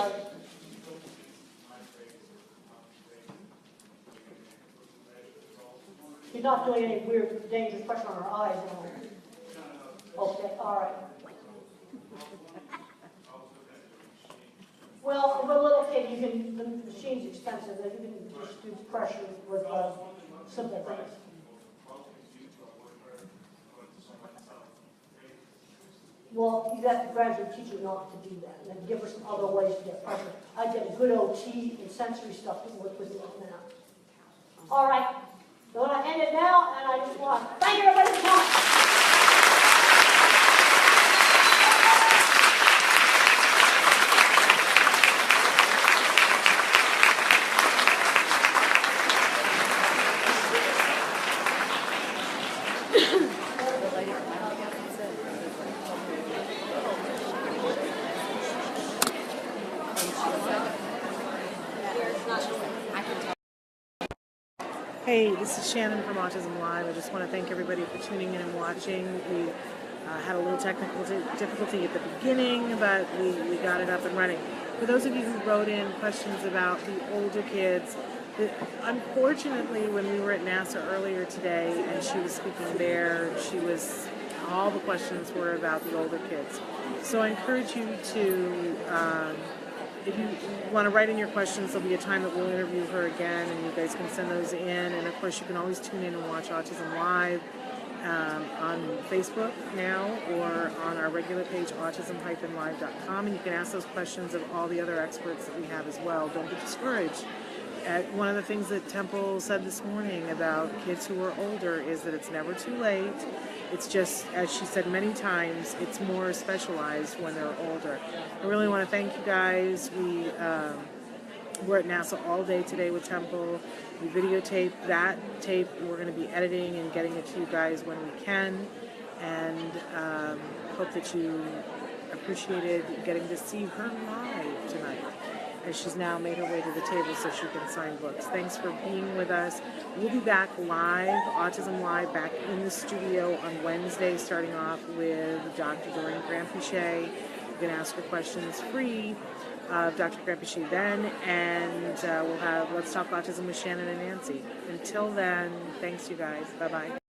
She's not doing any weird, dangerous pressure on her eyes. Okay, all right. Well, for a little kid, you can, the machine's expensive, but you can just do pressure with simple things. Well, you have to gradually teach her not to do that, and then give her some other ways to get pressure. I get a good OT and sensory stuff to work with you on that. All right, so I'm going to end it now, and I just want to thank everybody for coming. Hey, this is Shannon from Autism Live. I just want to thank everybody for tuning in and watching. We Had a little technical difficulty at the beginning, but we got it up and running. For those of you who wrote in questions about the older kids, unfortunately, when we were at NASA earlier today and she was speaking there, all the questions were about the older kids. So I encourage you to, if you want to write in your questions, there'll be a time that we'll interview her again, and you guys can send those in. And of course, you can always tune in and watch Autism Live on Facebook now, or on our regular page, autism-live.com, and you can ask those questions of all the other experts that we have as well. Don't be discouraged. One of the things that Temple said this morning about kids who are older is that it's never too late. It's just, as she said many times, it's more specialized when they're older. I really want to thank you guys. We're at NASA all day today with Temple. We videotape that tape. We're going to be editing and getting it to you guys when we can. And hope that you appreciated getting to see her live tonight, as she's now made her way to the table so she can sign books. Thanks for being with us. We'll be back live, Autism Live, back in the studio on Wednesday, starting off with Dr. Doreen Grandin. You can ask her questions free of Dr. Grandin then, and we'll have Let's Talk Autism with Shannon and Nancy. Until then, thanks you guys. Bye-bye.